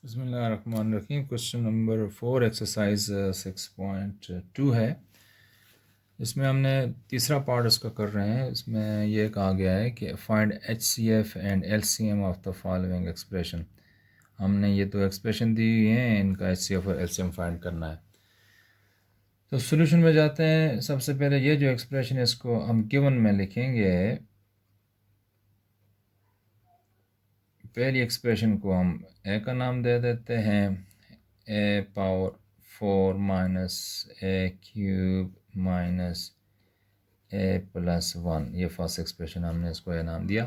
बिस्मिल्लाहिर्रहमानिर्रहीम। Question number 4 exercise 6.2 है। इसमें हमने तीसरा पार्ट इसका कर रहे हैं। इसमें यह कहा गया है कि find HCF and LCM of the following expression. हमने ये दो एक्सप्रेशन दी हुई हैं, इनका HCF और LCM फाइंड करना है। तो सोल्यूशन में जाते हैं। सबसे पहले ये जो एक्सप्रेशन है इसको हम गिवन में लिखेंगे। पहली एक्सप्रेशन को हम ए का नाम दे देते हैं, ए पावर 4 माइनस ए क्यूब माइनस ए प्लस 1। ये फर्स्ट एक्सप्रेशन हमने इसको ए नाम दिया।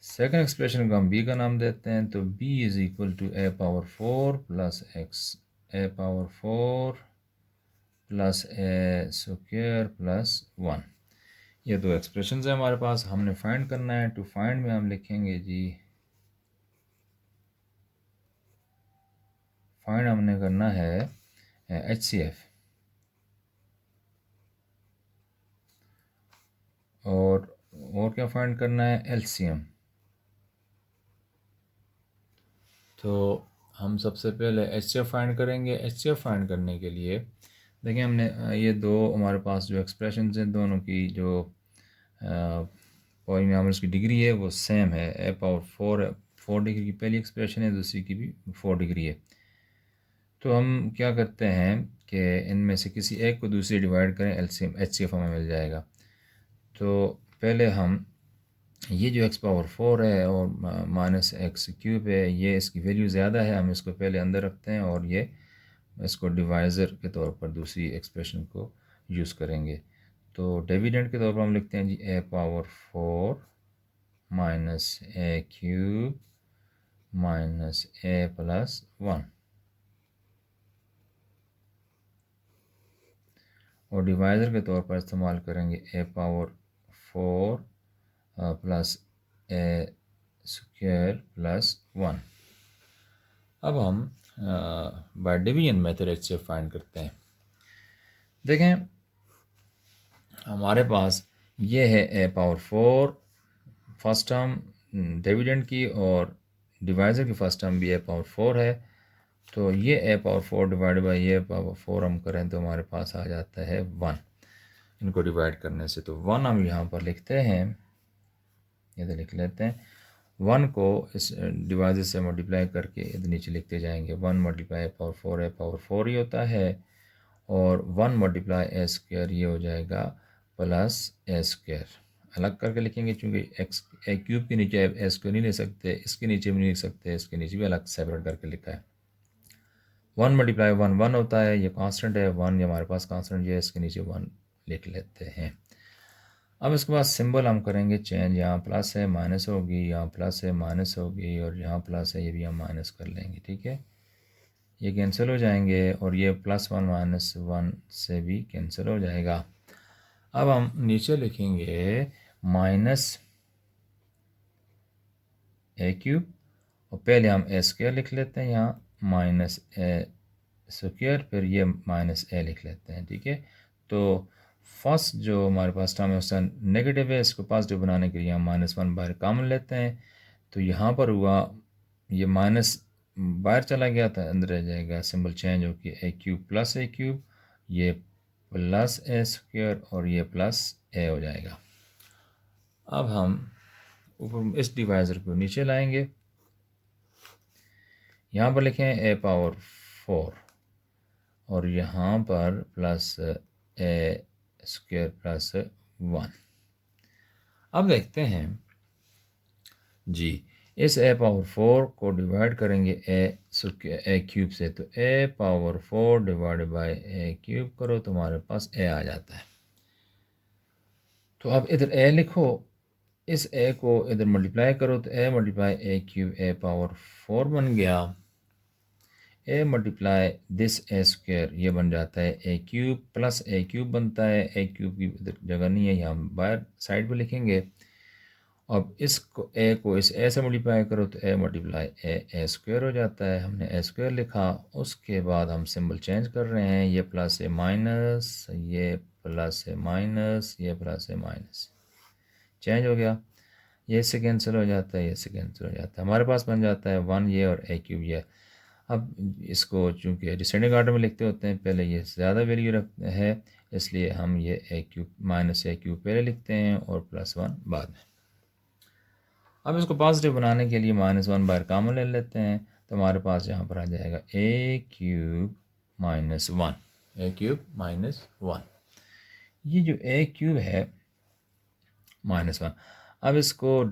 सेकंड एक्सप्रेशन को हम बी का नाम देते हैं, तो B is equal to A power 4 plus X, A power 4 plus A square plus 1। ये दो एक्सप्रेशन है हमारे पास, हमने फाइंड करना है। टू फाइंड में हम लिखेंगे जी, फाइंड हमने करना है HCF और क्या फाइंड करना है LCM। तो हम सबसे पहले HCF फाइंड करेंगे। HCF फाइंड करने के लिए देखिए, हमने ये दो हमारे पास जो एक्सप्रेशन हैं, दोनों की जो पॉलीनॉमियल्स की डिग्री है वो सेम है। ए पावर 4 डिग्री की पहली एक्सप्रेशन है, दूसरी की भी 4 डिग्री है। तो हम क्या करते हैं कि इनमें से किसी एक को दूसरी डिवाइड करें, LCM HCF हमें मिल जाएगा। तो पहले हम ये जो x पावर 4 है और माइनस एक्स क्यूब है, ये इसकी वैल्यू ज़्यादा है, हम इसको पहले अंदर रखते हैं और ये इसको डिवाइज़र के तौर पर दूसरी एक्सप्रेशन को यूज़ करेंगे। तो डिविडेंड के तौर पर हम लिखते हैं जी ए पावर 4 माइनस ए क्यूब माइनस ए प्लस 1, और डिवाइज़र के तौर पर इस्तेमाल करेंगे ए power 4 plus A square plus 1। अब हम by division method HCF find करते हैं। देखें, हमारे पास ये है ए पावर 4 फर्स्ट टर्म डिविडेंड की, और डिवाइज़र की फर्स्ट टर्म भी ए पावर 4 है। तो ये ए पावर 4 डिवाइड बाई ये पावर 4 हम करें तो हमारे पास आ जाता है 1, इनको डिवाइड करने से। तो 1 हम यहाँ पर लिखते हैं, इधर लिख लेते हैं। 1 को इस डिवाइज़र से मल्टीप्लाई करके इधर नीचे लिखते जाएंगे। 1 मल्टीप्लाई पावर 4 ए पावर 4 ही होता है, और 1 मल्टीप्लाई ए स्क्वायर ये हो जाएगा प्लस ए स्क्वायर। अलग करके लिखेंगे क्योंकि एक्स ए क्यूब के नीचे ए स्क्वायर नहीं ले सकते, इसके नीचे भी नहीं लिख सकते, इसके नीचे भी अलग सेपरेट करके लिखा है। 1 मल्टीप्लाई 1 1 होता है, ये कांस्टेंट है 1, ये हमारे पास कांस्टेंट है, इसके नीचे 1 लिख लेते हैं। अब इसके बाद सिंबल हम करेंगे चेंज, यहाँ प्लस है माइनस होगी, यहाँ प्लस है माइनस होगी, और यहाँ प्लस है ये भी हम माइनस कर लेंगे। ठीक है, ये कैंसिल हो जाएंगे और ये +1 -1 से भी कैंसिल हो जाएगा। अब हम नीचे लिखेंगे माइनस ए क्यूब, और पहले हम ए स्क्वायर लिख लेते हैं, यहाँ माइनस ए स्क्वायर, फिर ये माइनस ए लिख लेते हैं। ठीक है, तो फर्स्ट जो हमारे पास टर्म है उसका नेगेटिव है, इसको पॉजिटिव बनाने के लिए हम -1 बाहर कॉमन लेते हैं। तो यहाँ पर हुआ ये माइनस बाहर चला गया था, अंदर रह जाएगा, सिंबल चेंज हो कि ए क्यूब प्लस ए क्यूब, ये प्लस ए स्क्वायर और ये प्लस ए हो जाएगा। अब हम ऊपर इस डिवाइज़र को नीचे लाएंगे, यहाँ पर लिखें ए पावर 4 और यहाँ पर प्लस ए स्क्वायर प्लस 1। अब देखते हैं जी, इस ए पावर 4 को डिवाइड करेंगे ए क्यूब से, तो A power 4 divide by A cube करो तो हमारे पास ए आ जाता है। तो अब इधर ए लिखो, इस ए को इधर मल्टीप्लाई करो तो A multiply A cube A power 4 बन गया। A multiply this A square ये बन जाता है ए क्यूब प्लस ए क्यूब बनता है। ए क्यूब की इधर जगह नहीं है, यहाँ हम बाहर साइड पे लिखेंगे। अब इसको ए को इस ए से मल्टीप्लाई करो तो ए मल्टीप्लाई ए स्क्वायर हो जाता है। हमने ए स्क्वायर लिखा, उसके बाद हम सिंबल चेंज कर रहे हैं, ये प्लस है माइनस, ये प्लस है माइनस, ये प्लस है माइनस, चेंज हो गया। ये इससे कैंसिल हो जाता है, ये इससे कैंसिल हो जाता है, हमारे पास बन जाता है 1 ये और ए क्यूब ये। अब इसको चूँकि डिसेंडिंग आर्डर में लिखते होते हैं, पहले ये ज़्यादा वैल्यू है, इसलिए हम ये ए क्यूब माइनस ए क्यूब पहले लिखते हैं और +1 बाद में। अब इसको पॉजिटिव बनाने के लिए -1 बाहर कॉमन ले लेते हैं, तो हमारे पास यहाँ पर आ जाएगा ए क्यूब -1, ए क्यूब -1। ये जो ए क्यूब है -1, अब इसको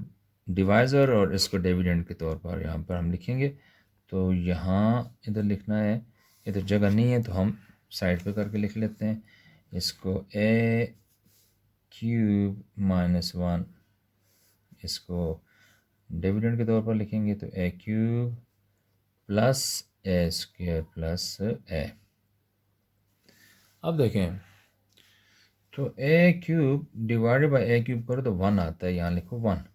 डिवाइज़र और इसको डिविडेंड के तौर पर यहाँ पर हम लिखेंगे। तो यहाँ इधर लिखना है, इधर जगह नहीं है तो हम साइड पे करके लिख लेते हैं। इसको ए क्यूब -1 इसको डिविडेंड के तौर पर लिखेंगे, तो A cube plus A square plus A. अब देखें तो A cube divided by A cube करो तो 1 आता है, यहाँ लिखो 1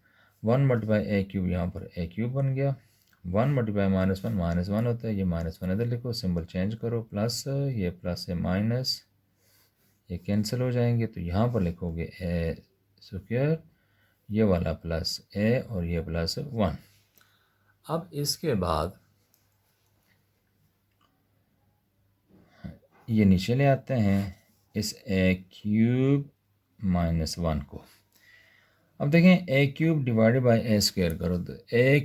मल्टीप्लाई ए क्यूब, यहाँ पर ए क्यूब बन गया। 1 मल्टीप्लाई -1 होता है, ये -1 इधर लिखो, सिंबल चेंज करो, प्लस ये प्लस है माइनस, ये कैंसिल हो जाएंगे, तो यहाँ पर लिखोगे ए स्क्वायर, ये वाला प्लस ए और ये +1। अब इसके बाद ये नीचे ले आते हैं इस ए क्यूब -1 को। अब देखें A cube divided by A square करो, तो A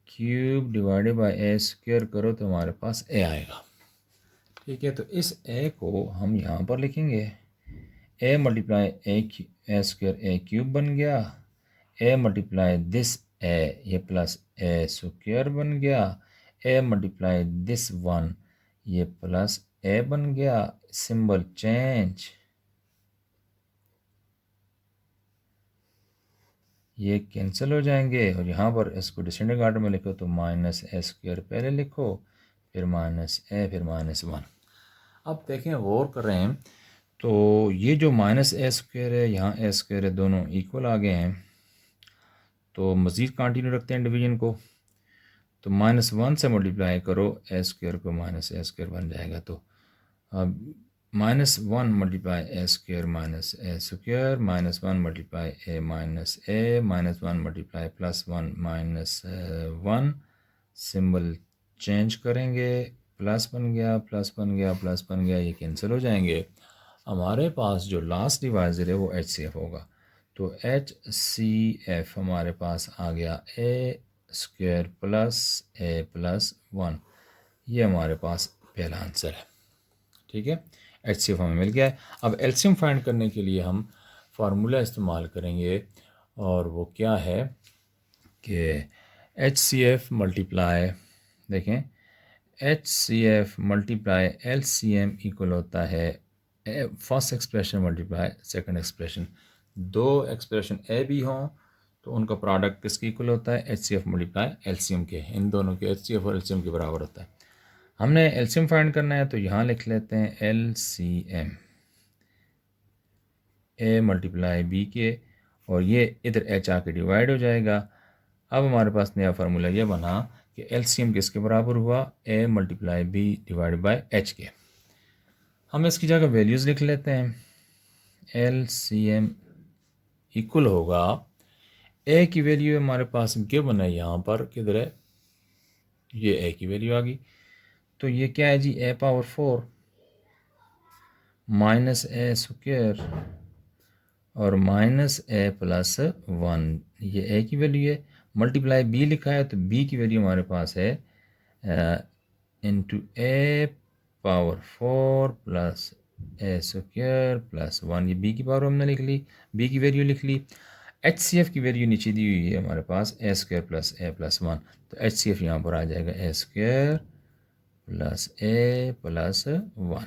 cube divided by A square करो तो हमारे पास ए आएगा। ठीक है, तो इस ए को हम यहाँ पर लिखेंगे, A multiply A square A cube बन गया, ए मल्टीप्लाई दिस ए, ये प्लस ए स्क्वायर बन गया, ए मल्टीप्लाई दिस 1, ये प्लस ए बन गया, सिंबल चेंज, ये कैंसिल हो जाएंगे और यहाँ पर इसको डिसेंडिंग आर्डर में लिखो, तो -a² पहले लिखो, फिर -a, फिर -1। अब देखें, गौर कर रहे हैं, तो ये जो -a² है, यहाँ a² है, दोनों इक्वल आ गए हैं। तो मज़ीद कंटिन्यू रखते हैं डिवीजन को, तो -1 से मल्टीप्लाई करो a² को, -a² बन जाएगा। तो अब -1 multiply a² -a², -1 multiply a -1 multiply +1 -1, symbol change करेंगे, प्लस बन गया, प्लस बन गया, प्लस बन गया, ये कैंसिल हो जाएंगे। हमारे पास जो लास्ट डिवाइज़र है वो HCF होगा, तो HCF हमारे पास आ गया a² प्लस a + 1, ये हमारे पास पहला आंसर है। ठीक है, HCF हमें मिल गया है। अब एलसीएम फाइंड करने के लिए हम फार्मूला इस्तेमाल करेंगे, और वो क्या है कि HCF मल्टीप्लाई, देखें HCF मल्टीप्लाई LCM इक्वल होता है first expression multiply second expression. दो एक्सप्रेशन ए बी हों तो उनका प्रोडक्ट किसके इक्वल होता है, HCF मल्टीप्लाई LCM के, इन दोनों के HCF और LCM के बराबर होता है। हमने LCM फाइंड करना है, तो यहाँ लिख लेते हैं LCM, A मल्टीप्लाई B के, और ये इधर H आके डिवाइड हो जाएगा। अब हमारे पास नया फार्मूला ये बना कि LCM किसके बराबर हुआ, A multiply B divide by H के। हम इसकी जगह वैल्यूज़ लिख लेते हैं, LCM इक्वल होगा, A की वैल्यू हमारे पास गिवन है, यहाँ पर किधर है, ये A की वैल्यू आ गई, तो ये क्या है जी, a⁴ -a² और -a+1, ये a की वैल्यू है। मल्टीप्लाई b लिखा है, तो b की वैल्यू हमारे पास है इंटू a⁴ प्लस a² + 1, ये b की पावर हमने लिख ली, b की वैल्यू लिख ली। HCF की वैल्यू नीचे दी हुई है हमारे पास a² + a+1, तो HCF यहाँ पर आ जाएगा a² + a+1।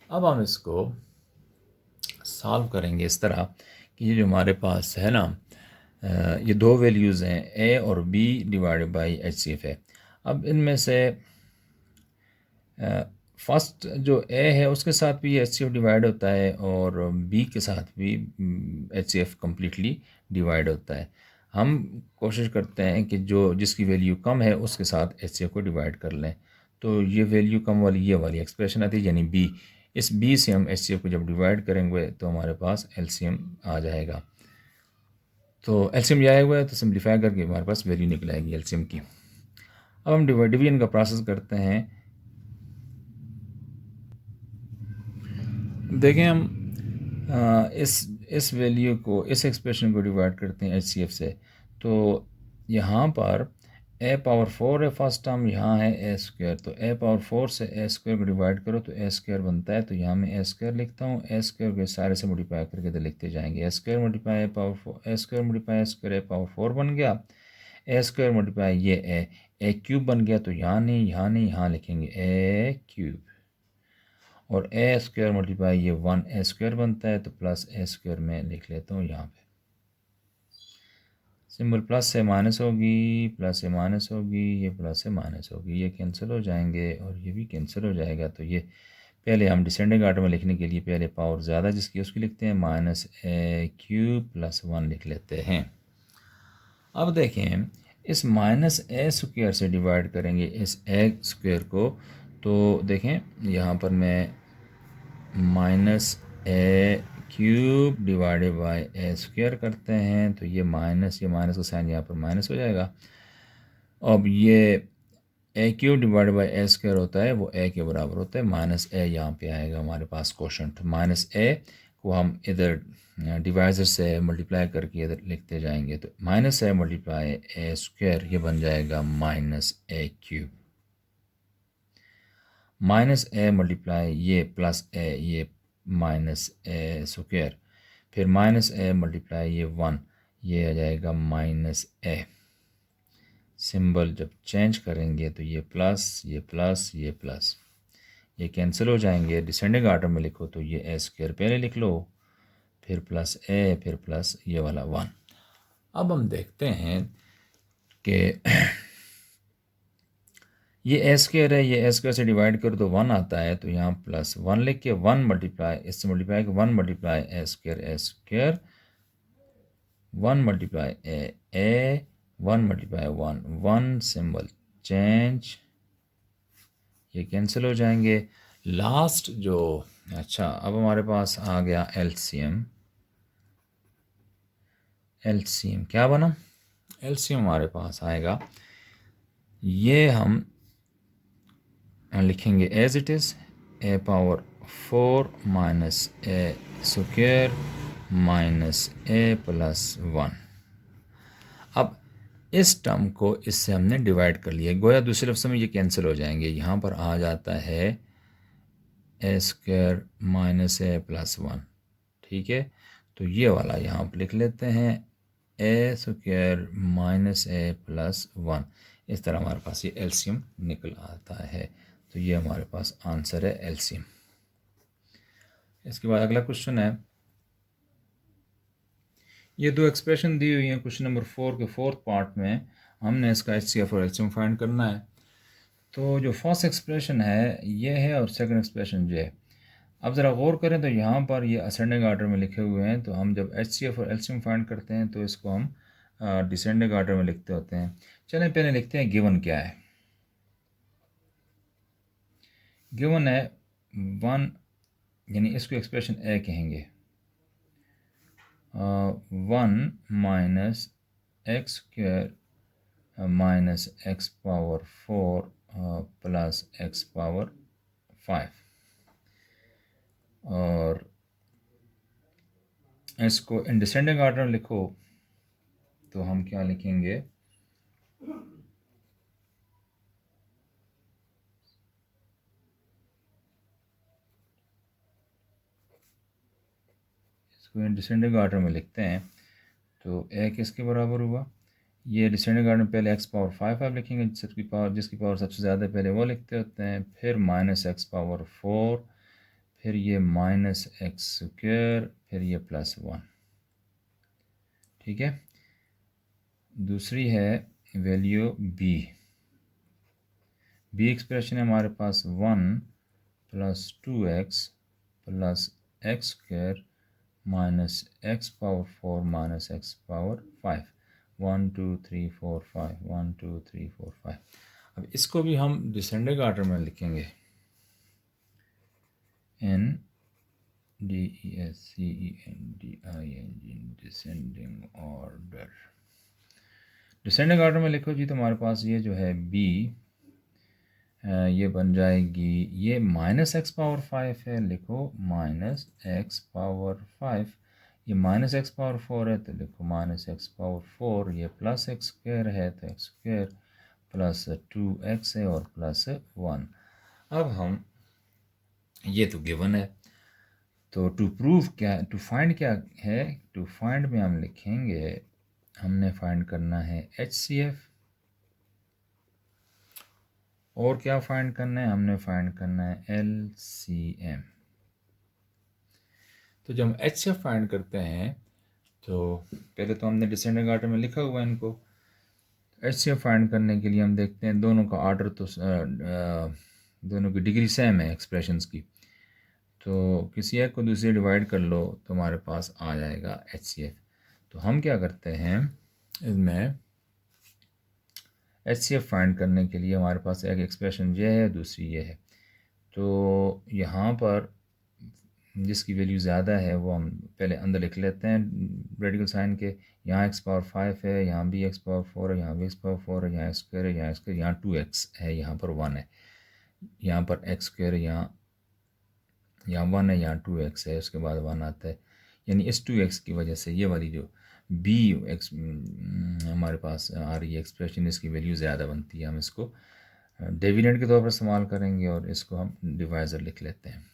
अब हम इसको सॉल्व करेंगे इस तरह कि ये जो हमारे पास है ना, ये दो वैल्यूज़ हैं a और b डिवाइडेड बाई HCF है। अब इनमें से फर्स्ट जो a है उसके साथ भी HCF डिवाइड होता है और b के साथ भी HCF कम्प्लीटली डिवाइड होता है। हम कोशिश करते हैं कि जो जिसकी वैल्यू कम है उसके साथ HCF को डिवाइड कर लें, तो ये वैल्यू कम वाली ये वाली एक्सप्रेशन आती है, यानी b। इस b से हम HCF को जब डिवाइड करेंगे तो हमारे पास LCM आ जाएगा। तो LCM आया हुआ है, तो सिंप्लीफाई करके हमारे पास वैल्यू निकल आएगी LCM की। अब हम डिवीजन का प्रोसेस करते हैं। देखें हम इस वैल्यू को, इस एक्सप्रेशन को डिवाइड करते हैं HCF से। तो यहाँ पर a पावर 4 है फर्स्ट टर्म, यहाँ है a स्क्वायर। तो a पावर 4 से a स्क्वायर को डिवाइड करो तो a स्क्वायर बनता है। तो यहाँ मैं a स्क्वायर लिखता हूँ, a स्क्वायर को सारे से मल्टीप्लाई करके इधर लिखते जाएंगे। a square multiply a power 4, a square multiply a square a power 4 बन गया। a स्क्वायर मल्टीप्लाई ये a क्यूब बन गया। तो यहाँ नहीं, यहाँ नहीं, यहाँ लिखेंगे a क्यूब। और ए स्क्वायर मल्टीप्लाई ये 1 a स्क्वायर बनता है। तो प्लस a स्क्वायर में लिख लेता हूँ यहाँ पे। सिंबल प्लस से माइनस होगी, प्लस से माइनस होगी, ये प्लस से माइनस होगी, ये कैंसिल हो जाएंगे और ये भी कैंसिल हो जाएगा। तो ये पहले हम डिसेंडिंग आर्डर में लिखने के लिए पहले पावर ज़्यादा जिसकी उसकी लिखते हैं, माइनस a क्यूब प्लस 1 लिख लेते हैं। अब देखें इस माइनस a स्क्वायर से डिवाइड करेंगे इस a स्क्वायर को। तो देखें यहाँ पर मैं minus a cube divided by a square करते हैं। तो ये माइनस का साइन यहाँ पर माइनस हो जाएगा। अब ये a cube divided by a square होता है, वो a के बराबर होता है। माइनस a यहाँ पे आएगा हमारे पास क्वोशंट। माइनस a को हम इधर डिवाइजर से मल्टीप्लाई करके इधर लिखते जाएंगे। तो minus a multiply a square ये बन जाएगा minus a cube. Minus a multiply ये प्लस a ये माइनस a स्क्वायर। फिर माइनस a मल्टीप्लाई ये 1 ये आ जाएगा माइनस a। सिंबल जब चेंज करेंगे तो ये प्लस, ये प्लस, ये प्लस, ये कैंसिल हो जाएंगे। डिसेंडिंग आर्डर में लिखो तो ये a स्क्वायर पहले लिख लो, फिर प्लस a, फिर प्लस ये वाला 1। अब हम देखते हैं कि ये a स्क्वायर है, ये a स्क्वायर से डिवाइड करो तो 1 आता है। तो यहाँ प्लस 1 लिख के 1 मल्टीप्लाई, इससे मल्टीप्लाई के 1 multiply a square 1 multiply a 1 multiply 1 symbol change, ये कैंसिल हो जाएंगे। लास्ट जो, अच्छा अब हमारे पास आ गया एलसीएम। एलसीएम क्या बना? एलसीएम हमारे पास आएगा, ये हम लिखेंगे as it is a power 4 minus a square minus a plus 1। अब इस टर्म को इससे हमने डिवाइड कर लिया, गोया दूसरे लफ्ज़ में ये कैंसिल हो जाएंगे। यहाँ पर आ जाता है a square minus a plus 1। ठीक है, तो ये वाला यहाँ पर लिख लेते हैं a square minus a plus 1। इस तरह हमारे पास ये एलसीएम निकल आता है। तो ये हमारे पास आंसर है एलसीएम। इसके बाद अगला क्वेश्चन है, ये दो एक्सप्रेशन दी हुई हैं क्वेश्चन नंबर 4 के फोर्थ पार्ट में। हमने इसका HCF और एलसीएम फाइंड करना है। तो जो फर्स्ट एक्सप्रेशन है ये है और सेकंड एक्सप्रेशन ये है। अब ज़रा गौर करें तो यहाँ पर ये असेंडिंग आर्डर में लिखे हुए हैं। तो हम जब HCF और एलसीएम फाइंड करते हैं तो इसको हम डिसेंडिंग आर्डर में लिखते होते हैं। चलें पहले लिखते हैं गिवन क्या है। गिवन है 1, यानी इसको एक्सप्रेशन ए कहेंगे। 1 minus X square minus X power 4 plus x power 5। और इसको इन डिसेंडिंग आर्डर में लिखो तो हम क्या लिखेंगे, डिसेंडिंग आर्डर में लिखते हैं। तो ए किसके बराबर हुआ, ये डिसेंडिंग आर्डर में पहले एक्स पावर 5 आप लिखेंगे, जिसकी पावर सबसे ज़्यादा पहले वो लिखते होते हैं। फिर माइनस एक्स पावर 4, फिर ये माइनस एक्स स्क्वायर, फिर ये प्लस 1। ठीक है, दूसरी है वैल्यू बी एक्सप्रेशन है हमारे पास 1 plus 2x plus X square minus X power 4 minus X power 5। 1 2 3 4 5, 1 2 3 4 5। अब इसको भी हम डिसेंडिंग आर्डर में लिखेंगे, DESCENDING descending order. Descending order में लिखो जी, तो हमारे पास ये जो है b ये बन जाएगी, ये माइनस एक्स पावर 5 है, लिखो माइनस एक्स पावर 5। ये माइनस एक्स पावर 4 है तो लिखो माइनस एक्स पावर 4। ये प्लस एक्स स्क्वायर है तो एक्स स्क्वायर प्लस 2x है और प्लस 1। अब हम, ये तो गिवन है, तो टू प्रूव क्या, टू फाइंड क्या है, टू फाइंड में हम लिखेंगे, हमने फाइंड करना है HCF। और क्या फाइंड करना है, हमने फाइंड करना है LCM। तो जब हम HCF फाइंड करते हैं तो पहले तो हमने डिसेंडिंग ऑर्डर में लिखा हुआ है इनको। HCF फाइंड करने के लिए हम देखते हैं दोनों का ऑर्डर तो दोनों की डिग्री सेम है एक्सप्रेशंस की, तो किसी एक को दूसरे डिवाइड कर लो तो हमारे पास आ जाएगा HCF। तो हम क्या करते हैं, इसमें HCF फाइंड करने के लिए हमारे पास एक एक्सप्रेशन ये है, दूसरी ये है। तो यहाँ पर जिसकी वैल्यू ज़्यादा है वो हम पहले अंदर लिख लेते हैं रेडिकल साइन के। यहाँ एक्स पावर 5 है, यहाँ भी एक्स पावर 4 है, यहाँ भी एक्स पावर 4 है, यहाँ एक्स स्क्वायर है, यहाँ एक्स स्क्वायर, यहाँ 2x है, यहाँ पर 1 है, यहाँ पर एक्स स्क्वायर है, यहाँ 1 है, यहाँ 2x है, उसके बाद 1 आता है। यानी इस 2x की वजह से ये वाली जो b एक्स हमारे पास आ रही है एक्सप्रेशन, इसकी वैल्यू ज़्यादा बनती है। हम इसको डिविडेंड के तौर पर इस्तेमाल करेंगे और इसको हम डिवाइज़र लिख लेते हैं।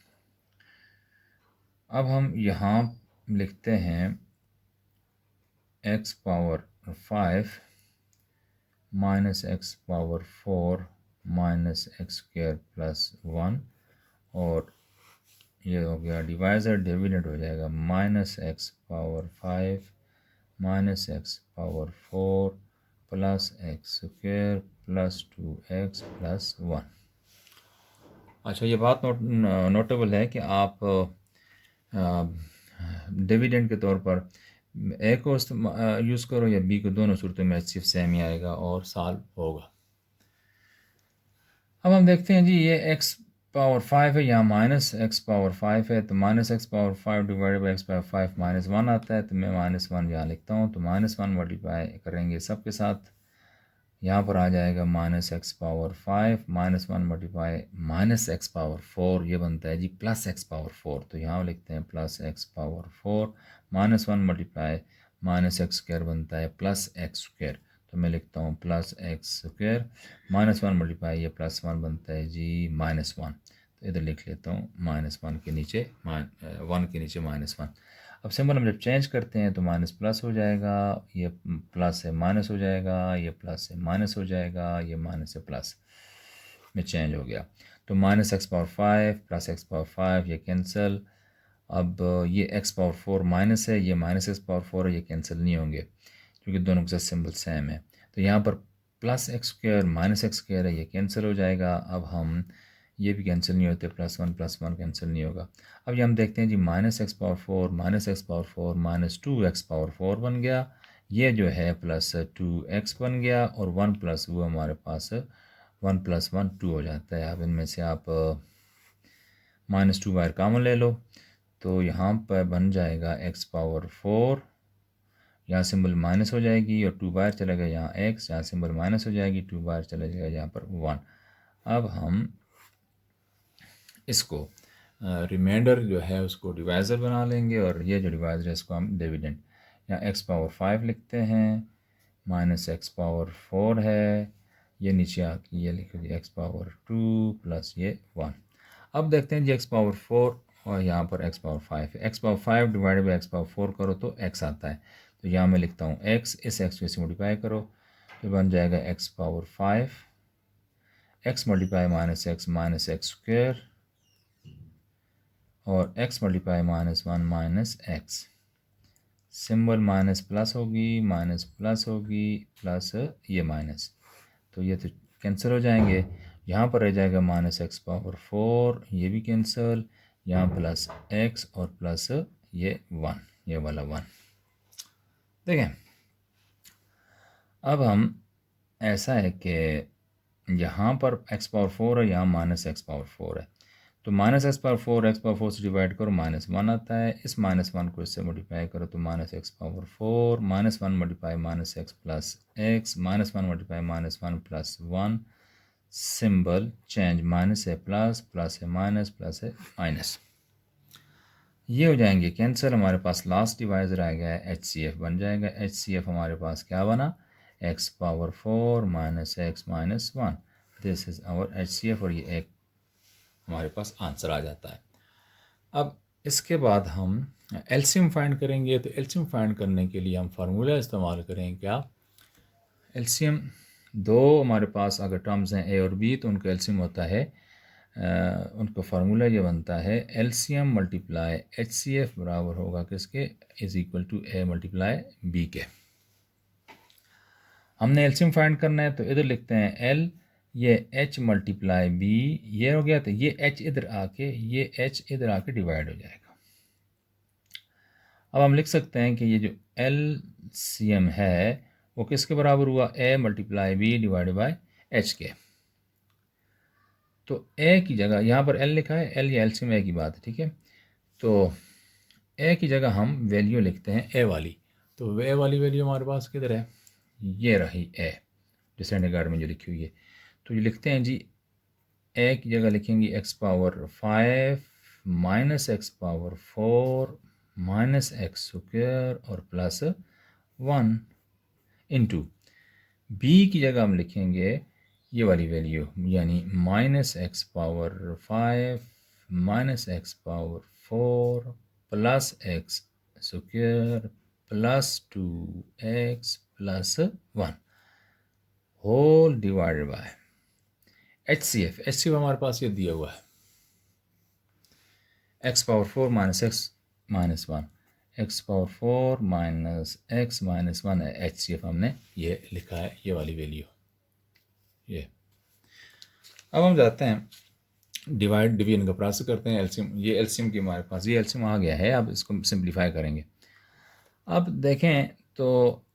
अब हम यहाँ लिखते हैं x power 5 minus X power 4 minus X square plus 1, और ये हो गया डिवाइज़र, डिविडेंड हो जाएगा minus X power 5 minus X power 4 plus X square plus 2x plus 1। अच्छा, ये बात नोटेबल है कि आप डिविडेंड के तौर पर ए को यूज़ करो या बी को, दोनों सूरतों में HCF सेम ही आएगा और सॉल्व होगा। अब हम देखते हैं जी, ये x पावर 5 है, यहाँ माइनस एक्स पावर 5 है, तो minus X power 5 divided by x power 5 minus 1 आता है, तो मैं माइनस 1 यहाँ लिखता हूँ। तो माइनस 1 मल्टीप्लाई करेंगे सबके साथ, यहाँ पर आ जाएगा minus X power 5 minus 1 multiply minus X power 4, ये बनता है जी प्लस एक्स पावर 4। तो यहाँ लिखते हैं plus x power 4 minus 1 multiply minus X square बनता है प्लस एक्स स्क्वायर। तो मैं लिखता हूँ plus X square minus 1 multiply ये प्लस 1 बनता है जी माइनस 1। तो इधर लिख लेता हूँ माइनस 1 के नीचे 1 के नीचे माइनस 1। अब सिंबल हम जब चेंज करते हैं तो माइनस प्लस हो जाएगा, ये प्लस है माइनस हो जाएगा, ये प्लस है माइनस हो जाएगा, ये माइनस है प्लस में चेंज हो गया। तो minus X power 5 plus x power 5 ये कैंसिल। अब ये एक्स पावर 4 माइनस है, ये माइनस एक्स पावर 4 है, ये कैंसिल नहीं होंगे क्योंकि दोनों के साथ सिंबल सेम है। तो यहाँ पर plus X square minus X square है, ये कैंसिल हो जाएगा। अब हम ये भी कैंसिल नहीं होते, प्लस 1 कैंसिल नहीं होगा। अब ये हम देखते हैं जी, minus X power 4 minus X power 4 minus 2x power 4 बन गया, ये जो है प्लस 2x बन गया, और 1 प्लस वो हमारे पास 1 प्लस 1 2 हो जाता है। अब इनमें से आप माइनस 2 बाहर कॉमन ले लो, तो यहाँ पर बन जाएगा x पावर 4, यहाँ सिंबल माइनस हो जाएगी और 2 बाहर चलेगा, यहाँ x, यहाँ सिंबल माइनस हो जाएगी, 2 बाहर चला जाएगा, यहाँ पर 1। अब हम इसको रिमाइंडर जो है उसको डिवाइज़र बना लेंगे, और ये जो डिवाइज़र है इसको हम डिविडेंड, यहाँ x पावर 5 लिखते हैं, माइनस एक्स पावर 4 है, ये नीचे आके ये लिख दिया x पावर 2 प्लस ये 1। अब देखते हैं जी x पावर 4 और यहाँ पर x पावर 5 है, x power 5 divided by x power 4 करो तो x आता है। तो यहाँ मैं लिखता हूँ x, इस x को इसे मल्टीप्लाई करो तो बन जाएगा x power 5, x multiply minus X square, और x multiply minus 1 minus x, symbol minus plus होगी, माइनस प्लस होगी, प्लस ये माइनस, तो ये तो कैंसिल हो जाएंगे। यहाँ पर रह जाएगा माइनस एक्स पावर 4, ये भी कैंसिल, यहाँ प्लस x और प्लस ये 1, ये वाला 1। देखें, अब हम, ऐसा है कि यहाँ पर x पावर 4 है, यहाँ माइनस एक्स पावर 4 है, तो माइनस एक्स पावर फोर से डिवाइड करो -1 आता है, इस -1 को इससे मल्टीप्लाई करो तो -x power 4 -1 multiply -x plus x -1 multiply -1 plus 1 symbol change minus है प्लस है माइनस प्लस है माइनस, ये हो जाएंगे कैंसिल। हमारे पास लास्ट डिवाइजर आ गया है HCF बन जाएगा। HCF हमारे पास क्या बना x power 4 minus X minus 1, this is our HCF और ये एक हमारे पास आंसर आ जाता है। अब इसके बाद हम एलसीएम फाइंड करेंगे। तो एलसीएम फाइंड करने के लिए हम फार्मूला इस्तेमाल करेंगे क्या, एलसीएम दो हमारे पास अगर टर्म्स हैं ए और बी तो उनका एलसीएम होता है उनका फार्मूला ये बनता है एलसीएम मल्टीप्लाई HCF बराबर होगा किसके, is equal to A multiply B के। हमने एलसीएम फाइंड करना है तो इधर लिखते हैं एल, ये h मल्टीप्लाई बी, ये हो गया तो ये h इधर आके ये h इधर आके डिवाइड हो जाएगा। अब हम लिख सकते हैं कि ये जो एलसीएम है वो किसके बराबर हुआ, a multiply B divide by h के। तो a की जगह यहाँ पर l लिखा है, l या एलसीएम a की बात है, ठीक है। तो a की जगह हम वैल्यू लिखते हैं a वाली, तो a वाली वैल्यू हमारे पास किधर है, ये रही a जो सेंडगार्ड में जो लिखी हुई है। तो ये लिखते हैं जी a की जगह लिखेंगे x power 5 minus X power 4 minus X square और प्लस 1 इंटू b की जगह हम लिखेंगे ये वाली वैल्यू यानी minus X power 5 minus X power 4 plus X square plus 2x plus 1 whole divided by HCF हमारे पास ये दिया हुआ है x power 4 minus X minus 1, x power 4 minus X minus 1 है HCF हमने ये लिखा है, ये वाली वैल्यू ये। अब हम जाते हैं डिवाइड डिवीजन का प्रोसेस करते हैं। एलसीएम, ये एलसीएम की हमारे पास ये एलसीएम आ गया है, अब इसको सिंप्लीफाई करेंगे। अब देखें तो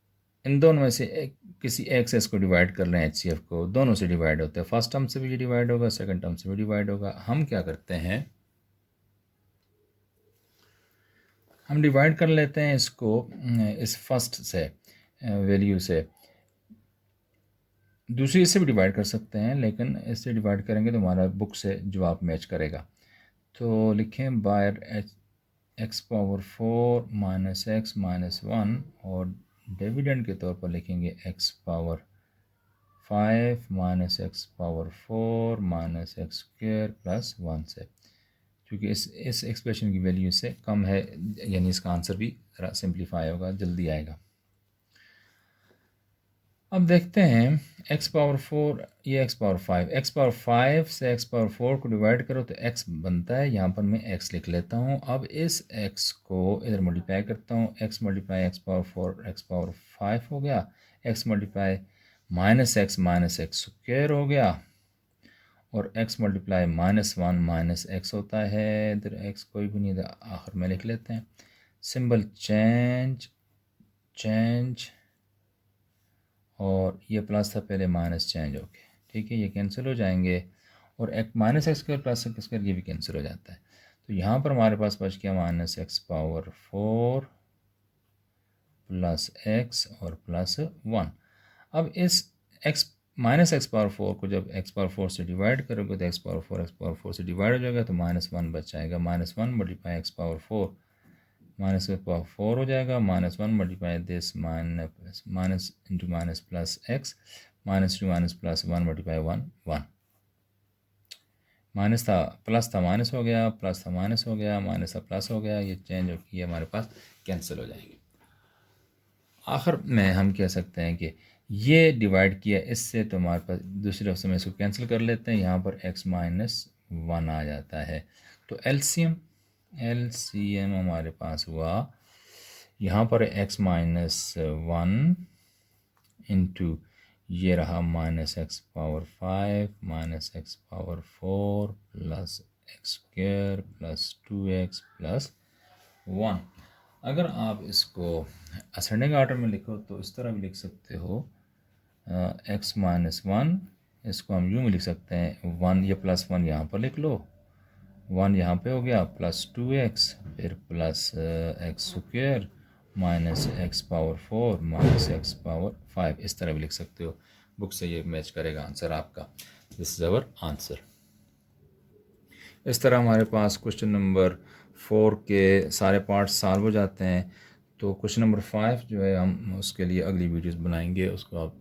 इन दोनों में से किसी एक से इसको डिवाइड कर लें, HCF को, दोनों से डिवाइड होता है, फर्स्ट टर्म से भी डिवाइड होगा सेकंड टर्म से भी डिवाइड होगा। हम क्या करते हैं, हम डिवाइड कर लेते हैं इसको इस फर्स्ट से वैल्यू से, दूसरी इससे भी डिवाइड कर सकते हैं लेकिन इससे डिवाइड करेंगे तो हमारा बुक से जवाब मैच करेगा। तो लिखें बायर X power 4 minus X minus 1 और डिविडेंड के तौर पर लिखेंगे x power 5 minus X power 4 minus X square plus 1 से, क्योंकि इस एक्सप्रेशन की वैल्यू से कम है यानी इसका आंसर भी सिंप्लीफाई होगा, जल्दी आएगा। अब देखते हैं x पावर 4 ये x पावर 5, x पावर 5 से x पावर 4 को डिवाइड करो तो x बनता है, यहाँ पर मैं x लिख लेता हूँ। अब इस x को इधर मल्टीप्लाई करता हूँ, x multiply x power 4 x power 5 हो गया, x multiply minus X square हो गया और x मल्टीप्लाई -1 माइनस एक्स होता है, इधर x कोई भी नहीं, इधर आखिर में लिख लेते हैं सिंबल चेंज और ये प्लस था पहले माइनस चेंज हो गया, ठीक है, ये कैंसिल हो जाएंगे और एक minus X square plus X square ये भी कैंसिल हो जाता है। तो यहाँ पर हमारे पास बच गया minus X power 4 plus x और प्लस 1। अब इस एक्स माइनस एक्स पावर 4 को जब एक्स पावर 4 से डिवाइड करोगे तो एक्स पावर 4 से डिवाइड हो जाएगा तो -1 बच जाएगा, -1 multiply x power 4 minus power 4 हो जाएगा, -1 multiply this minus into minus plus x -2 minus plus 1 multiply 1 minus था प्लस था माइनस हो गया, प्लस था माइनस हो गया, माइनस था प्लस हो गया, ये चेंज हो ये हमारे पास कैंसिल हो जाएंगे। आखिर में हम कह सकते हैं कि ये डिवाइड किया इससे तो हमारे पास दूसरे ऑप्शन में इसको कैंसिल कर लेते हैं, यहाँ पर x -1 आ जाता है। तो एलसीएम हमारे पास हुआ यहाँ पर x-1 इंटू ये रहा -x power 5 minus X power 4 plus X square plus 2x plus 1। अगर आप इसको असेंडिंग ऑर्डर में लिखो तो इस तरह भी लिख सकते हो, x-1 इसको हम यूँ भी लिख सकते हैं 1, ये +1 यहाँ पर लिख लो 1 यहाँ पे हो गया प्लस 2x, फिर plus X square minus X power 4 minus X power 5, इस तरह भी लिख सकते हो। बुक से ये मैच करेगा आंसर आपका। This is our answer. इस तरह हमारे पास क्वेश्चन नंबर 4 के सारे पार्ट्स सॉल्व हो जाते हैं। तो क्वेश्चन नंबर 5 जो है हम उसके लिए अगली वीडियोस बनाएंगे, उसको आप